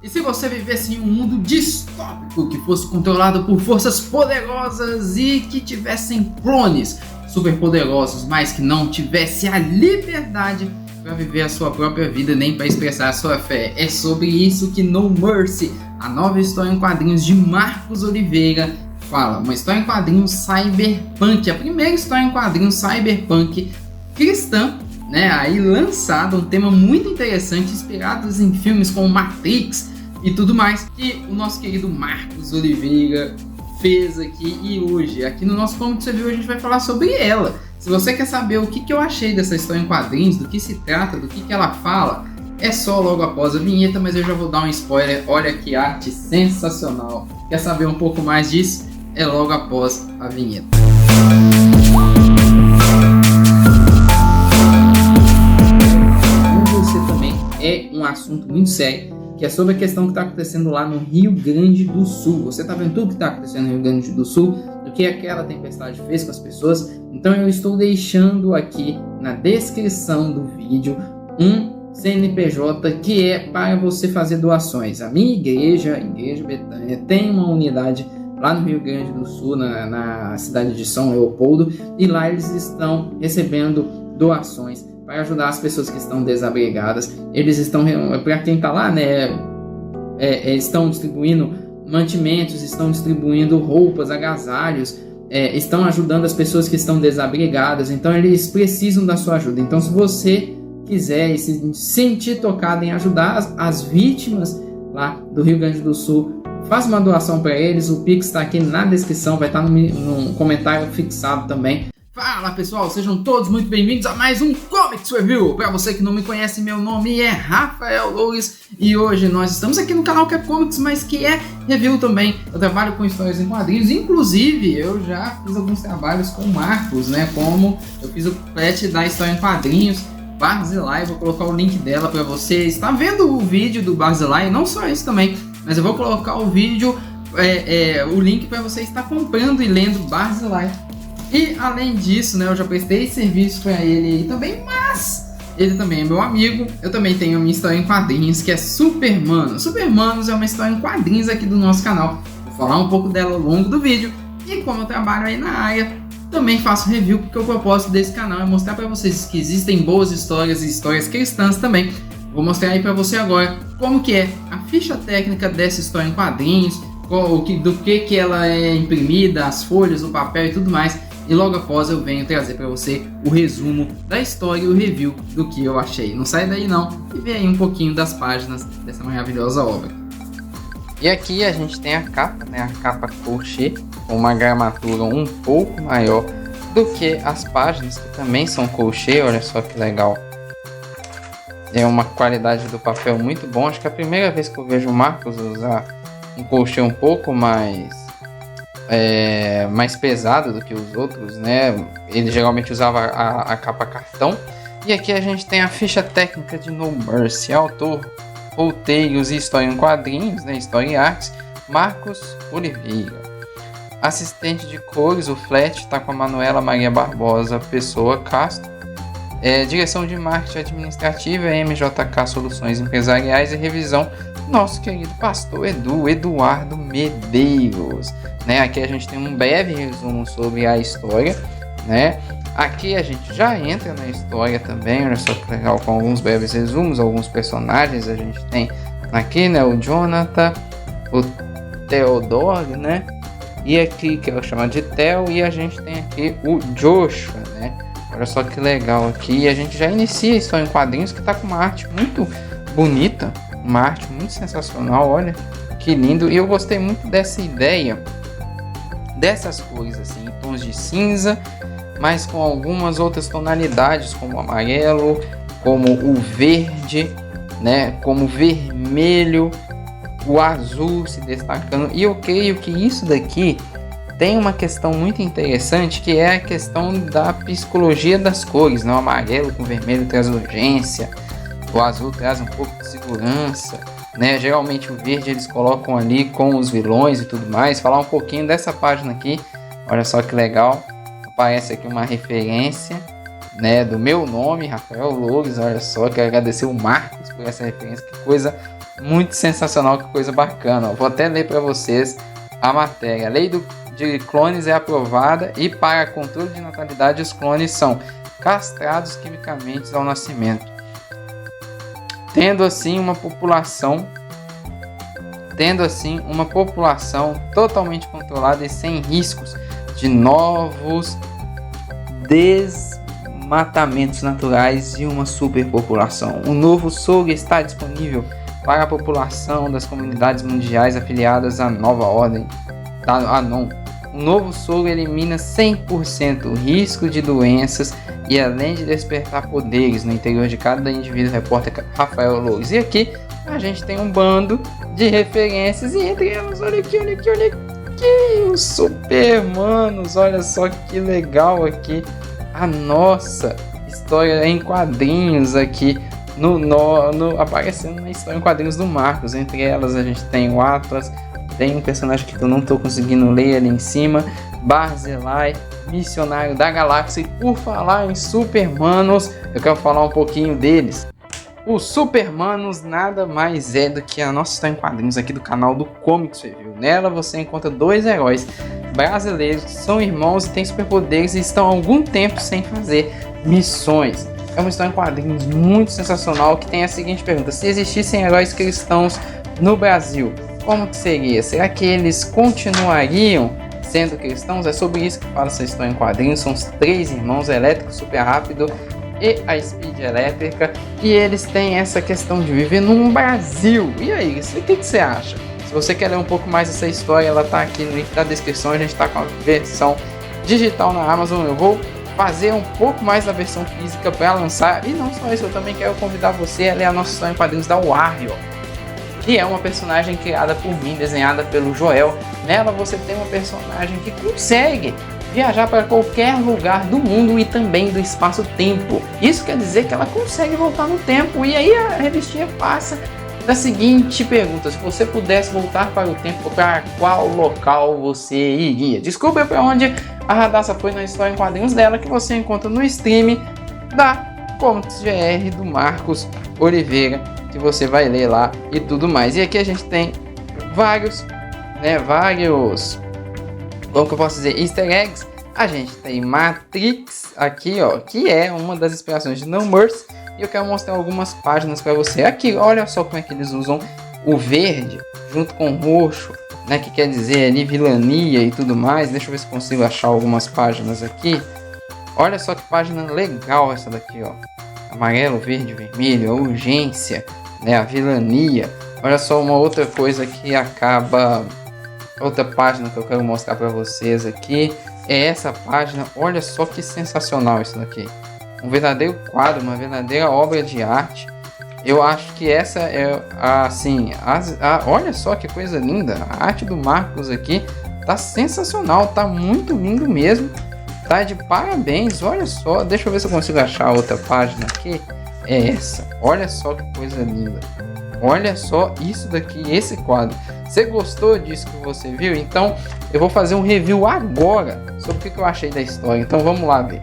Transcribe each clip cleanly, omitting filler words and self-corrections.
E se você vivesse em um mundo distópico que fosse controlado por forças poderosas e que tivessem clones super poderosos, mas que não tivesse a liberdade para viver a sua própria vida nem para expressar a sua fé? É sobre isso que No Mercy, a nova história em quadrinhos de Marcos Oliveira, fala. Uma história em quadrinhos cyberpunk, a primeira história em quadrinhos cyberpunk cristã, né? Aí lançado, um tema muito interessante, inspirados em filmes como Matrix e tudo mais, que o nosso querido Marcos Oliveira fez aqui. E hoje, aqui no nosso Comics Review, a gente vai falar sobre ela. Se você quer saber o que eu achei dessa história em quadrinhos, do que se trata, do que ela fala, é só logo após a vinheta, mas eu já vou dar um spoiler. Olha que arte sensacional. Quer saber um pouco mais disso? É logo após a vinheta. Com você também é um assunto muito sério, que é sobre a questão que está acontecendo lá no Rio Grande do Sul. Você está vendo tudo que está acontecendo no Rio Grande do Sul, do que aquela tempestade fez com as pessoas. Então eu estou deixando aqui na descrição do vídeo um CNPJ que é para você fazer doações. A minha igreja, a Igreja Betânia, tem uma unidade lá no Rio Grande do Sul, na cidade de São Leopoldo, e lá eles estão recebendo doações para ajudar as pessoas que estão desabrigadas. Eles estão, para quem está lá, né, estão distribuindo mantimentos, estão distribuindo roupas, agasalhos, estão ajudando as pessoas que estão desabrigadas. Então eles precisam da sua ajuda. Então, se você quiser e se sentir tocado em ajudar as vítimas lá do Rio Grande do Sul, faça uma doação para eles. O Pix está aqui na descrição, vai estar no comentário fixado também. Fala pessoal, sejam todos muito bem-vindos a mais um Comics Review. Para você que não me conhece, meu nome é Rafael Loures e hoje nós estamos aqui no canal que é Comics, mas que é review também. Eu trabalho com histórias em quadrinhos, inclusive eu já fiz alguns trabalhos com o Marcos, né? Como eu fiz o pet da história em quadrinhos, Barzilai. Vou colocar o link dela para você estar vendo o vídeo do Barzilai, não só isso também, mas eu vou colocar o vídeo, o link para você estar comprando e lendo Barzilai. E além disso, né, eu já prestei serviço para ele aí também, mas ele também é meu amigo. Eu também tenho a minha história em quadrinhos, que é Supermanos. Supermanos é uma história em quadrinhos aqui do nosso canal. Vou falar um pouco dela ao longo do vídeo. E como eu trabalho aí na área, também faço review, porque o propósito desse canal é mostrar para vocês que existem boas histórias e histórias cristãs também. Vou mostrar aí para você agora como que é a ficha técnica dessa história em quadrinhos, do que ela é imprimida, as folhas, o papel e tudo mais. E logo após eu venho trazer para você o resumo da história e o review do que eu achei. Não sai daí não e vê aí um pouquinho das páginas dessa maravilhosa obra. E aqui a gente tem a capa, né? A capa crochê, com uma gramatura um pouco maior do que as páginas, que também são crochê. Olha só que legal. É uma qualidade do papel muito bom. Acho que é a primeira vez que eu vejo o Marcos usar um crochê um pouco mais pesado do que os outros, né? Ele geralmente usava a capa cartão. E aqui a gente tem a ficha técnica de No Mercy, autor, roteiros e história em quadrinhos, né? História em artes, Marcos Oliveira. Assistente de cores, o Flat, está com a Manuela Maria Barbosa Pessoa Castro. Direção de marketing administrativa, MJK Soluções Empresariais, e revisão, nosso querido pastor Eduardo Medeiros, né? Aqui a gente tem um breve resumo sobre a história, né? Aqui a gente já entra na história também, olha só que legal, com alguns breves resumos, alguns personagens. A gente tem aqui, né, o Jonathan, o Theodore, né? E aqui, que é o chamado de Theo, e a gente tem aqui o Joshua, né? Olha só que legal aqui, e a gente já inicia a história em quadrinhos, que tá com uma arte muito bonita, uma arte muito sensacional, olha que lindo. E eu gostei muito dessa ideia, dessas cores assim, em tons de cinza, mas com algumas outras tonalidades, como o amarelo, como o verde, né, como o vermelho, o azul se destacando. E eu creio que isso daqui tem uma questão muito interessante, que é a questão da psicologia das cores, né? O amarelo com o vermelho traz urgência, o azul traz um pouco de segurança, né? Geralmente o verde eles colocam ali com os vilões e tudo mais. Falar um pouquinho dessa página aqui, olha só que legal, aparece aqui uma referência, né, do meu nome, Rafael Loures. Olha só, quero agradecer o Marcos por essa referência, que coisa muito sensacional, que coisa bacana. Vou até ler para vocês a matéria. A lei de clones é aprovada e para controle de natalidade os clones são castrados quimicamente ao nascimento, tendo assim uma população totalmente controlada e sem riscos de novos desmatamentos naturais e uma superpopulação. Um novo soro está disponível para a população das comunidades mundiais afiliadas à nova ordem da ANON. O novo soro elimina 100% o risco de doenças e além de despertar poderes no interior de cada indivíduo, repórter Rafael Loures. E aqui a gente tem um bando de referências e entre elas, olha aqui, os Supermanos, olha só que legal aqui a nossa história em quadrinhos aqui, aparecendo na história em quadrinhos do Marcos. Entre elas a gente tem o Atlas, tem um personagem que eu não estou conseguindo ler ali em cima, Barzillai, Missionário da Galáxia. E por falar em Supermanos, eu quero falar um pouquinho deles. Os Supermanos nada mais é do que a nossa história em quadrinhos aqui do canal do Comics Review. Nela você encontra 2 heróis brasileiros que são irmãos e têm superpoderes e estão há algum tempo sem fazer missões. É uma história em quadrinhos muito sensacional que tem a seguinte pergunta: se existissem heróis cristãos no Brasil, como que seria? Será que eles continuariam sendo cristãos? É sobre isso que fala essa história em quadrinhos. São os 3 irmãos, Elétrico, Super Rápido e a Speed Elétrica, e eles têm essa questão de viver num Brasil. E aí, o que você acha? Se você quer ler um pouco mais dessa história, ela tá aqui no link da descrição. A gente está com a versão digital na Amazon. Eu vou fazer um pouco mais da versão física para lançar. E não só isso, eu também quero convidar você a ler a nossa história em quadrinhos da Warrior, que é uma personagem criada por mim, desenhada pelo Joel. Nela você tem uma personagem que consegue viajar para qualquer lugar do mundo e também do espaço-tempo. Isso quer dizer que ela consegue voltar no tempo. E aí a revistinha passa da seguinte pergunta: se você pudesse voltar para o tempo, para qual local você iria? Descubra para onde a Radassa foi na história em quadrinhos dela, que você encontra no stream da Comics GR do Marcos Oliveira, que você vai ler lá e tudo mais. E aqui a gente tem vários, como que eu posso dizer, easter eggs. A gente tem Matrix aqui, ó, que é uma das inspirações de No Mercy, e eu quero mostrar algumas páginas para você. Aqui, olha só como é que eles usam o verde junto com o roxo, né, que quer dizer ali vilania e tudo mais. Deixa eu ver se consigo achar algumas páginas aqui. Olha só que página legal essa daqui, ó. Amarelo, verde, vermelho, a urgência, né, a vilania. Olha só uma outra coisa que acaba... Outra página que eu quero mostrar para vocês aqui é essa página. Olha só que sensacional isso daqui. Um verdadeiro quadro, uma verdadeira obra de arte. Eu acho que essa é olha só que coisa linda. A arte do Marcos aqui tá sensacional, tá muito lindo mesmo. Tá de parabéns, olha só. Deixa eu ver se eu consigo achar outra página aqui. É essa. Olha só que coisa linda. Olha só isso daqui, esse quadro. Você gostou disso que você viu? Então eu vou fazer um review agora sobre o que eu achei da história. Então vamos lá ver.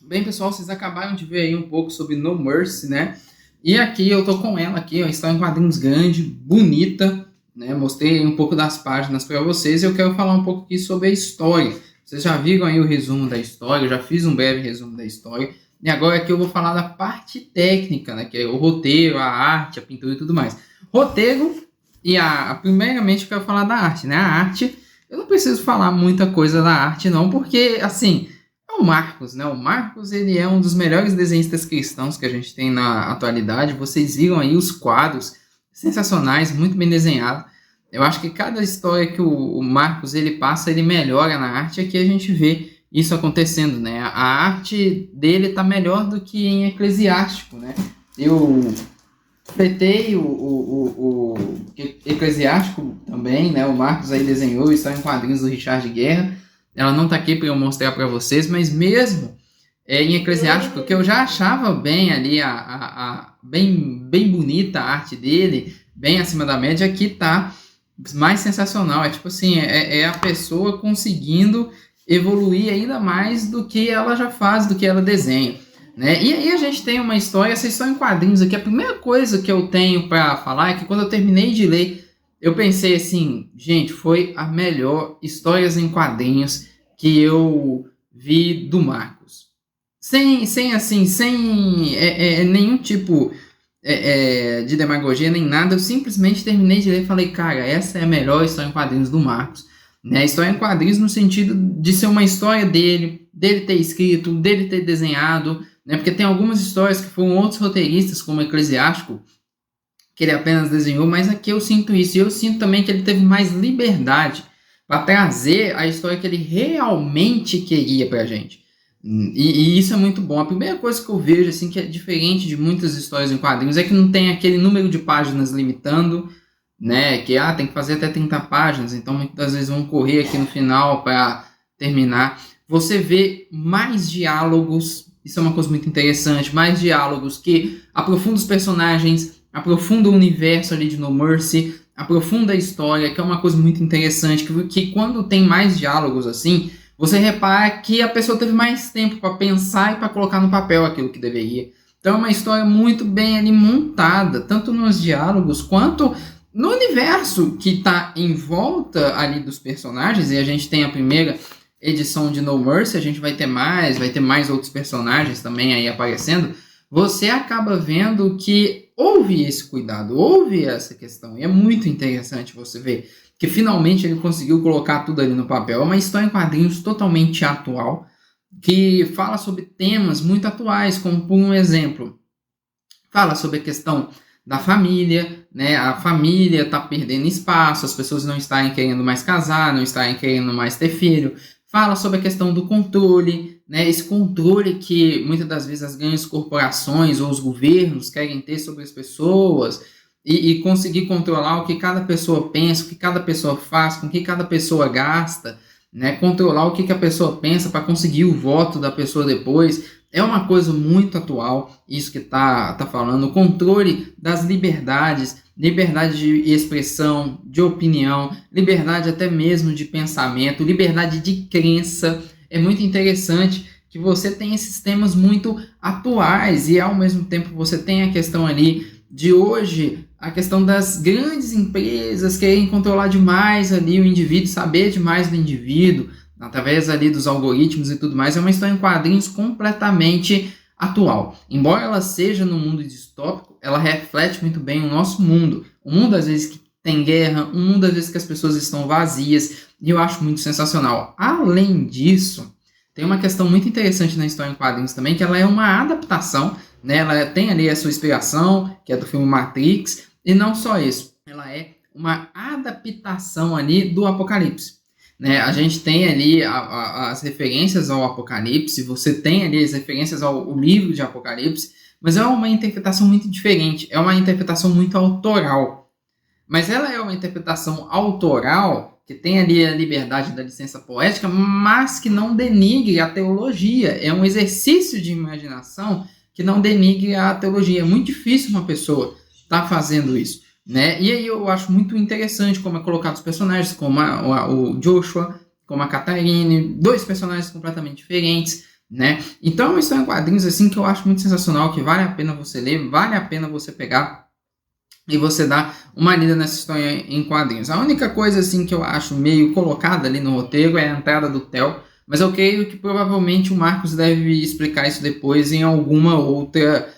Bem, pessoal, vocês acabaram de ver aí um pouco sobre No Mercy, né? E aqui eu tô com ela aqui, ó, história em quadrinhos grande, bonita, né? Mostrei um pouco das páginas para vocês e eu quero falar um pouco aqui sobre a história. Vocês já viram aí o resumo da história, eu já fiz um breve resumo da história. E agora aqui eu vou falar da parte técnica, né? Que é o roteiro, a arte, a pintura e tudo mais. Roteiro e primeiramente eu quero falar da arte, né? A arte, eu não preciso falar muita coisa da arte não, porque assim, é o Marcos, né? O Marcos, ele é um dos melhores desenhistas cristãos que a gente tem na atualidade. Vocês viram aí os quadros sensacionais, muito bem desenhado. Eu acho que cada história que o Marcos ele passa, ele melhora na arte. Aqui a gente vê isso acontecendo, né? A arte dele tá melhor do que em Eclesiástico, né? Eu petei o Eclesiástico também, né? O Marcos aí desenhou história em quadrinhos do Richard Guerra. Ela não tá aqui para eu mostrar para vocês, mas mesmo em Eclesiástico, que eu já achava bem ali, bem bonita a arte dele, bem acima da média, aqui tá mais sensacional. É tipo assim, é a pessoa conseguindo evoluir ainda mais do que ela já faz, do que ela desenha, né? E aí a gente tem uma história, essa história em quadrinhos aqui, a primeira coisa que eu tenho para falar é que quando eu terminei de ler, eu pensei assim, gente, foi a melhor histórias em quadrinhos que eu vi do Marcos. Sem nenhum tipo de demagogia nem nada, eu simplesmente terminei de ler e falei, cara, essa é a melhor história em quadrinhos do Marcos. Né? História em quadrinhos no sentido de ser uma história dele ter escrito, dele ter desenhado, né? Porque tem algumas histórias que foram outros roteiristas, como Eclesiástico, que ele apenas desenhou, mas aqui eu sinto isso, e eu sinto também que ele teve mais liberdade para trazer a história que ele realmente queria pra gente. E isso é muito bom. A primeira coisa que eu vejo, assim, que é diferente de muitas histórias em quadrinhos, é que não tem aquele número de páginas limitando, né? Que tem que fazer até 30 páginas, então muitas vezes vão correr aqui no final para terminar. Você vê mais diálogos, isso é uma coisa muito interessante, mais diálogos que aprofundam os personagens, aprofunda o universo ali de No Mercy, aprofunda a história, que é uma coisa muito interessante, que quando tem mais diálogos assim, você repara que a pessoa teve mais tempo para pensar e para colocar no papel aquilo que deveria. Então é uma história muito bem ali montada, tanto nos diálogos quanto no universo que está em volta ali dos personagens. E a gente tem a primeira edição de No Mercy, a gente vai ter mais outros personagens também aí aparecendo. Você acaba vendo que houve esse cuidado, houve essa questão, e é muito interessante você ver que finalmente ele conseguiu colocar tudo ali no papel. É uma história em quadrinhos totalmente atual, que fala sobre temas muito atuais, como por um exemplo, fala sobre a questão da família, né? A família está perdendo espaço, as pessoas não estarem querendo mais casar, não estarem querendo mais ter filho. Fala sobre a questão do controle, né? Esse controle que muitas das vezes as grandes corporações ou os governos querem ter sobre as pessoas e conseguir controlar o que cada pessoa pensa, o que cada pessoa faz, com o que cada pessoa gasta, né? Controlar o que a pessoa pensa para conseguir o voto da pessoa depois. É uma coisa muito atual, isso que tá falando, o controle das liberdades, liberdade de expressão, de opinião, liberdade até mesmo de pensamento, liberdade de crença. É muito interessante que você tem esses temas muito atuais e ao mesmo tempo você tem a questão ali de hoje, a questão das grandes empresas querem controlar demais ali o indivíduo, saber demais do indivíduo, através ali dos algoritmos e tudo mais. É uma história em quadrinhos completamente atual. Embora ela seja no mundo distópico, ela reflete muito bem o nosso mundo. Um mundo, às vezes, que tem guerra, um mundo, às vezes, que as pessoas estão vazias, e eu acho muito sensacional. Além disso, tem uma questão muito interessante na história em quadrinhos também, que ela é uma adaptação, né? Ela tem ali a sua inspiração, que é do filme Matrix, e não só isso, ela é uma adaptação ali do Apocalipse. Né, a gente tem ali as referências ao Apocalipse, você tem ali as referências ao livro de Apocalipse, mas é uma interpretação muito diferente, é uma interpretação muito autoral. Mas ela é uma interpretação autoral que tem ali a liberdade da licença poética, mas que não denigre a teologia. É um exercício de imaginação que não denigre a teologia. É muito difícil uma pessoa estar fazendo isso. Né? E aí eu acho muito interessante como é colocado os personagens, como o Joshua, como a Catherine, dois personagens completamente diferentes, né? Então é uma história em quadrinhos assim que eu acho muito sensacional, que vale a pena você ler, vale a pena você pegar e você dar uma lida nessa história em quadrinhos. A única coisa assim que eu acho meio colocada ali no roteiro é a entrada do Theo, mas eu creio que provavelmente o Marcos deve explicar isso depois em alguma outra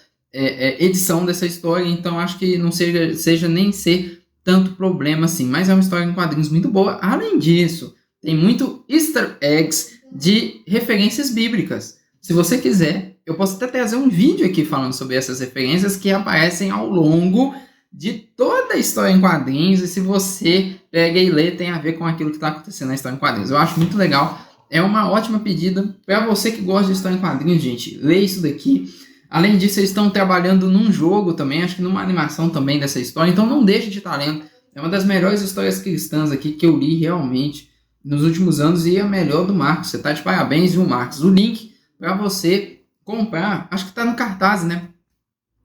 edição dessa história, então acho que não seja nem ser tanto problema assim, mas é uma história em quadrinhos muito boa. Além disso, tem muito easter eggs de referências bíblicas. Se você quiser, eu posso até trazer um vídeo aqui falando sobre essas referências que aparecem ao longo de toda a história em quadrinhos, e se você pega e lê, tem a ver com aquilo que está acontecendo na história em quadrinhos. Eu acho muito legal, é uma ótima pedida para você que gosta de história em quadrinhos, gente. Lê isso daqui. Além disso, eles estão trabalhando num jogo também, acho que numa animação também dessa história, então não deixe de estar lendo. É uma das melhores histórias cristãs aqui que eu li realmente nos últimos anos e a melhor do Marcos. Você está de parabéns, viu, Marcos? O link para você comprar, acho que está no Catarse, né?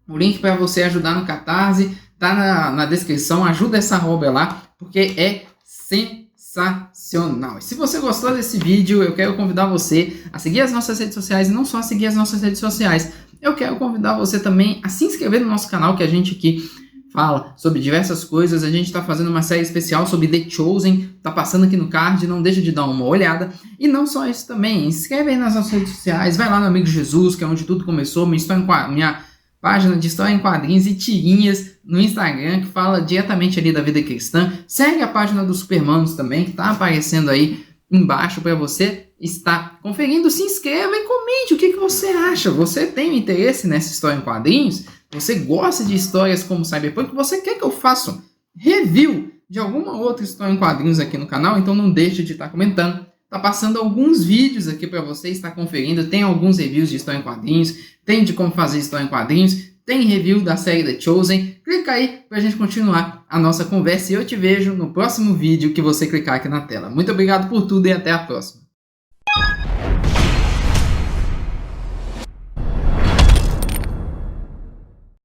O link para você ajudar no Catarse está na descrição. Ajuda essa obra lá, porque é sensacional. sensacional. E se você gostou desse vídeo, eu quero convidar você a seguir as nossas redes sociais, e não só seguir as nossas redes sociais, eu quero convidar você também a se inscrever no nosso canal, que a gente aqui fala sobre diversas coisas. A gente está fazendo uma série especial sobre The Chosen, tá passando aqui no card, não deixa de dar uma olhada. E não só isso também, inscreve aí nas nossas redes sociais, vai lá no Amigo Jesus, que é onde tudo começou, minha página de história em quadrinhos e tirinhas no Instagram, que fala diretamente ali da vida cristã. Segue a página dos Supermanos também, que tá aparecendo aí embaixo para você estar conferindo. Se inscreva e comente o que você acha. Você tem interesse nessa história em quadrinhos? Você gosta de histórias como Cyberpunk? Você quer que eu faça review de alguma outra história em quadrinhos aqui no canal? Então não deixe de estar comentando. Tá passando alguns vídeos aqui para você estar conferindo. Tem alguns reviews de história em quadrinhos, tem de como fazer história em quadrinhos, tem review da série The Chosen. Clica aí para a gente continuar a nossa conversa e eu te vejo no próximo vídeo que você clicar aqui na tela. Muito obrigado por tudo e até a próxima.